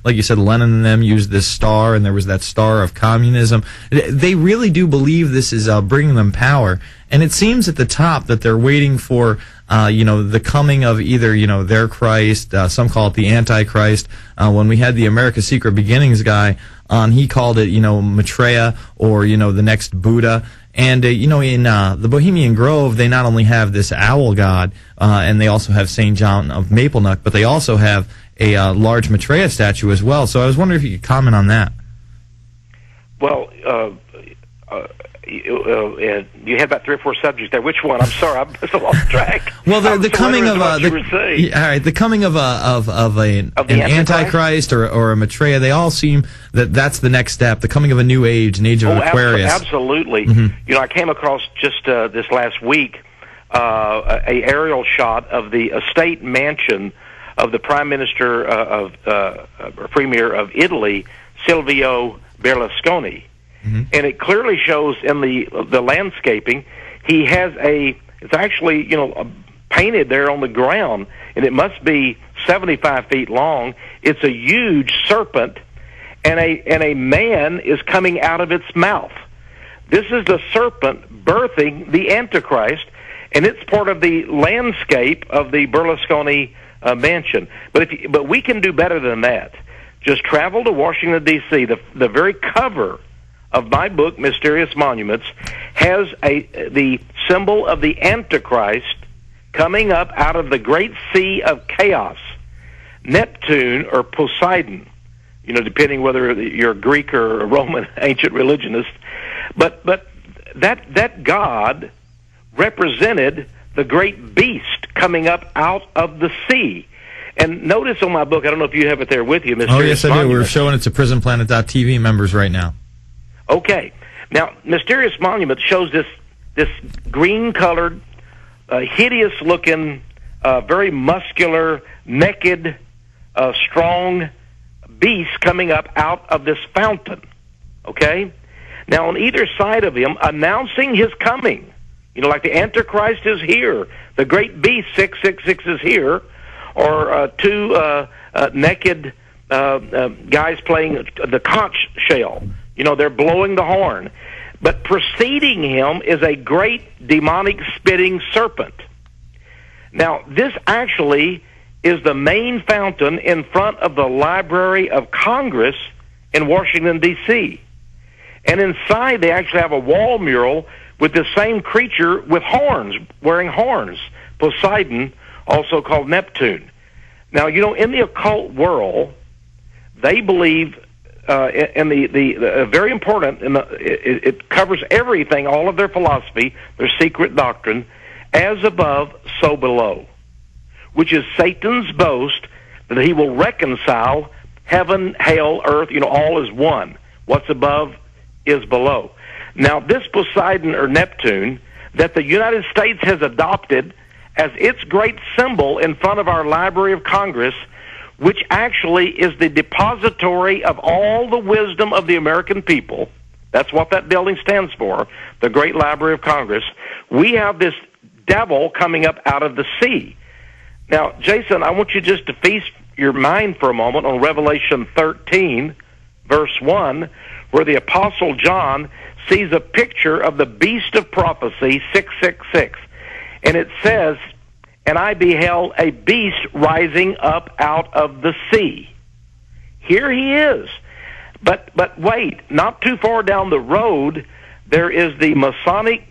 like you said, Lenin and them used this star, and there was that star of communism. They really do believe this is bringing them power. And it seems at the top that they're waiting for, the coming of either, their Christ, some call it the Antichrist. When we had the America's Secret Beginnings guy on, he called it, Maitreya, or, the next Buddha. And, in the Bohemian Grove, they not only have this owl god, and they also have St. John of Maplenook, but they also have a large Maitreya statue as well. So I was wondering if you could comment on that. Well, you had about 3 or 4 subjects there. Which one? I'm sorry, I'm just lost track. Well, the coming of the coming of an Antichrist or a Maitreya, they all seem that's the next step. The coming of a new age, an age of Aquarius. Absolutely. Mm-hmm. I came across just this last week a aerial shot of the estate mansion of the Prime Minister Premier of Italy, Silvio Berlusconi. Mm-hmm. And it clearly shows in the landscaping, he has it's actually, painted there on the ground, and it must be 75 feet long. It's a huge serpent, and a man is coming out of its mouth. This is the serpent birthing the Antichrist, and it's part of the landscape of the Berlusconi mansion. But we can do better than that. Just travel to Washington, D.C. The very cover of my book, Mysterious Monuments, has the symbol of the Antichrist coming up out of the great sea of chaos, Neptune or Poseidon, depending whether you're a Greek or a Roman ancient religionist. But that god represented the great beast coming up out of the sea. And notice on my book, I don't know if you have it there with you, Mysterious Monuments. Oh, yes, I do. Monuments. We're showing it to PrisonPlanet.tv members right now. Okay. Now, Mysterious Monument shows this green-colored, hideous-looking, very muscular, naked, strong beast coming up out of this fountain. Okay? Now, on either side of him, announcing his coming, like the Antichrist is here, the great beast 666 is here, or 2 naked guys playing the conch shell. They're blowing the horn. But preceding him is a great demonic spitting serpent. Now, this actually is the main fountain in front of the Library of Congress in Washington, D.C. And inside they actually have a wall mural with the same creature with horns, wearing horns, Poseidon, also called Neptune. Now, in the occult world, they believe, and the very important, it covers everything, all of their philosophy, their secret doctrine, as above, so below, which is Satan's boast that he will reconcile heaven, hell, earth, all is one. What's above is below. Now, this Poseidon or Neptune that the United States has adopted as its great symbol in front of our Library of Congress, which actually is the depository of all the wisdom of the American people. That's what that building stands for, the Great Library of Congress. We have this devil coming up out of the sea. Now, Jason, I want you just to feast your mind for a moment on Revelation 13, verse 1, where the Apostle John sees a picture of the beast of prophecy, 666. And it says, "And I beheld a beast rising up out of the sea." Here he is. But wait, not too far down the road, there is the Masonic,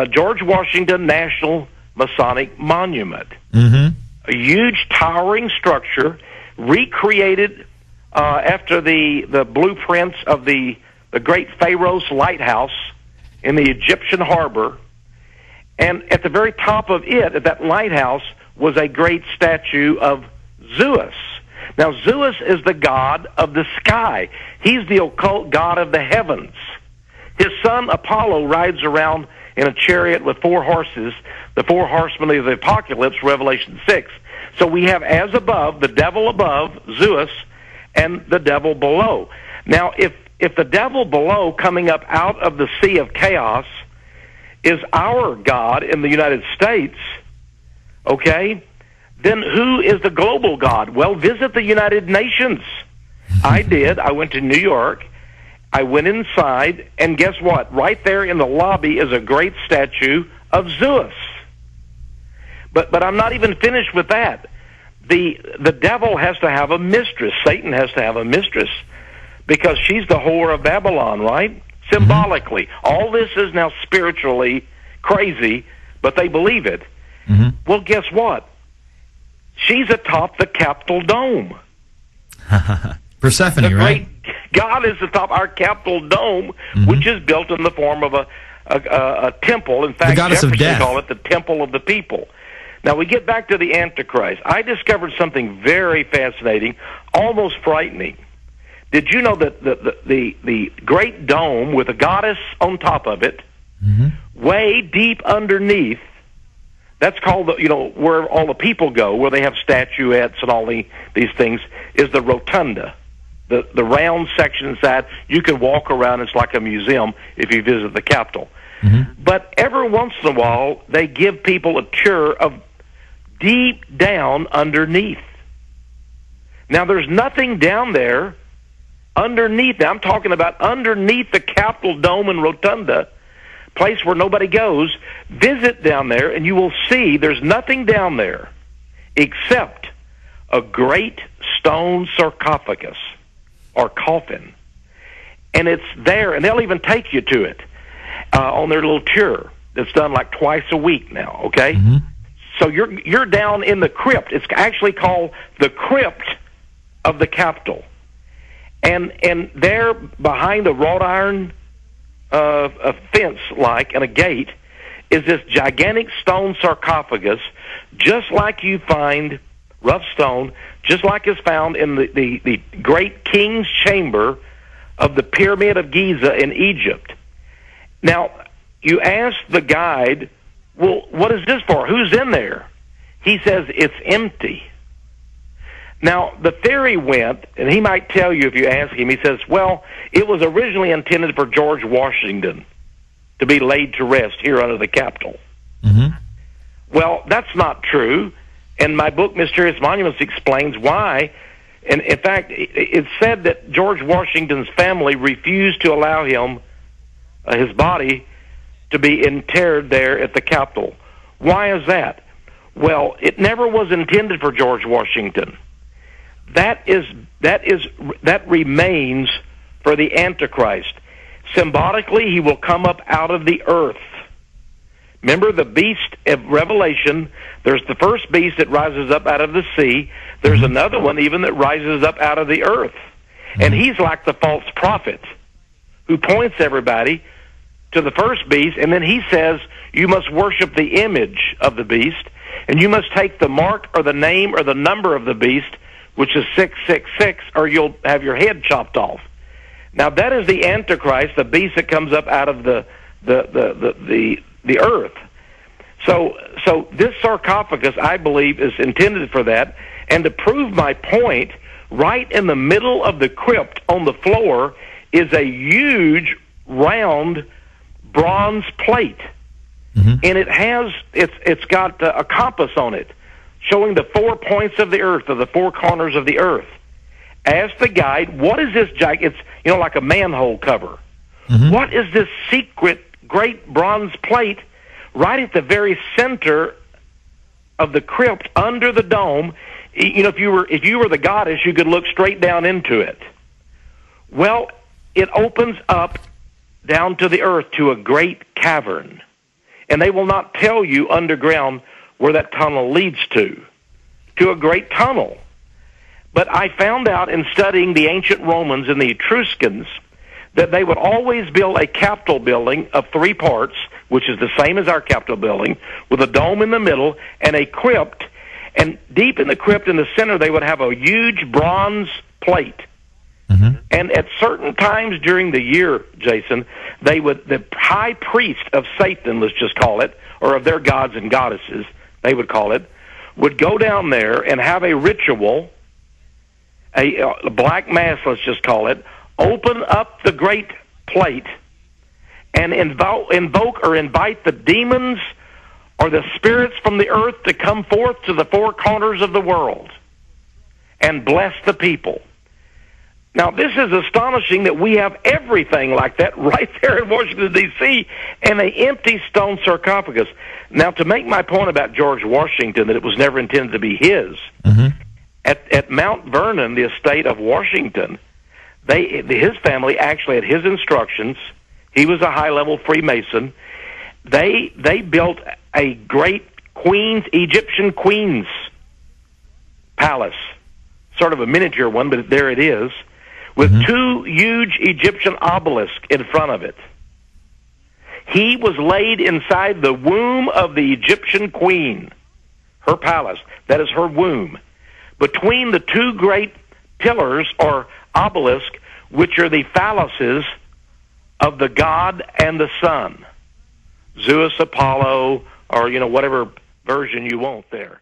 George Washington National Masonic Monument. Mm-hmm. A huge towering structure recreated after the blueprints of the great Pharaoh's lighthouse in the Egyptian harbor. And at the very top of it, at that lighthouse, was a great statue of Zeus. Now, Zeus is the god of the sky. He's the occult god of the heavens. His son Apollo rides around in a chariot with 4 horses, the 4 horsemen of the apocalypse, Revelation 6. So we have as above, the devil above, Zeus, and the devil below. Now, if the devil below coming up out of the sea of chaos is our God in the United States, okay, then who is the global God? Well, visit the United Nations. I did. I went to New York. I went inside, and guess what? Right there in the lobby is a great statue of Zeus. But I'm not even finished with that. The devil has to have a mistress. Satan has to have a mistress because she's the whore of Babylon, right? Symbolically. All this is now spiritually crazy, but they believe it. Well, guess what? She's atop the Capitol Dome. Persephone, the right? Great God is atop our Capitol Dome, which is built in the form of a temple. In fact, the goddess of Jefferson death. called it the Temple of the People. Now, we get back to the Antichrist. I discovered something very fascinating, almost frightening. Did you know that the Great Dome with a goddess on top of it, way deep underneath, that's called, where all the people go, where they have statuettes and all these things, is the rotunda. The round section inside, you can walk around. It's like a museum if you visit the Capitol. But every once in a while, they give people a tour of deep down underneath. Now, there's nothing down there underneath. Now, I'm talking about underneath the Capitol Dome and Rotunda, place where nobody goes. Visit down there, and you will see there's nothing down there except a great stone sarcophagus or coffin. And it's there, and they'll even take you to it on their little tour that's done like twice a week now, okay? So you're down in the crypt. It's actually called the crypt of the Capitol. And there behind a wrought iron a fence like and a gate is this gigantic stone sarcophagus, just like you find rough stone, just like is found in the great king's chamber of the Pyramid of Giza in Egypt. Now, you ask the guide, well, what is this for? Who's in there? He says it's empty. Now, the theory went, and he might tell you if you ask him, he says, well, it was originally intended for George Washington to be laid to rest here under the Capitol. Well, that's not true, and my book, Mysterious Monuments, explains why. And in fact, it's said that George Washington's family refused to allow him, his body, to be interred there at the Capitol. Why is that? Well, it never was intended for George Washington. That remains for the Antichrist. Symbolically, he will come up out of the earth. Remember the beast of Revelation, there's the first beast that rises up out of the sea. There's another one even that rises up out of the earth. And he's like the false prophet who points everybody to the first beast, and then he says, you must worship the image of the beast, and you must take the mark or the name or the number of the beast, which is 666, or you'll have your head chopped off. Now, that is the Antichrist, the beast that comes up out of the earth. So this sarcophagus, I believe, is intended for that. And to prove my point, right in the middle of the crypt on the floor is a huge, round bronze plate. And it's got a compass on it, showing the 4 points of the earth, or the 4 corners of the earth. Ask the guide, what is this it's like a manhole cover. What is this secret great bronze plate right at the very center of the crypt under the dome? If you were the goddess, you could look straight down into it. Well, it opens up down to the earth to a great cavern. And they will not tell you underground where that tunnel leads to a great tunnel. But I found out in studying the ancient Romans and the Etruscans that they would always build a Capitol building of 3 parts, which is the same as our Capitol building, with a dome in the middle and a crypt. And deep in the crypt in the center, they would have a huge bronze plate. And at certain times during the year, Jason, the high priest of Satan, let's just call it, or of their gods and goddesses, they would call it, would go down there and have a ritual, a black mass, let's just call it, open up the great plate and invoke or invite the demons or the spirits from the earth to come forth to the 4 corners of the world and bless the people. Now, this is astonishing that we have everything like that right there in Washington, D.C., and an empty stone sarcophagus. Now, to make my point about George Washington, that it was never intended to be his, at Mount Vernon, the estate of Washington, his family actually, at his instructions, he was a high-level Freemason, they built a great Egyptian queen's palace, sort of a miniature one, but there it is, with two huge Egyptian obelisks in front of it. He was laid inside the womb of the Egyptian queen, her palace. That is her womb. Between the two great pillars or obelisks, which are the phalluses of the god and the sun. Zeus, Apollo, or, whatever version you want there.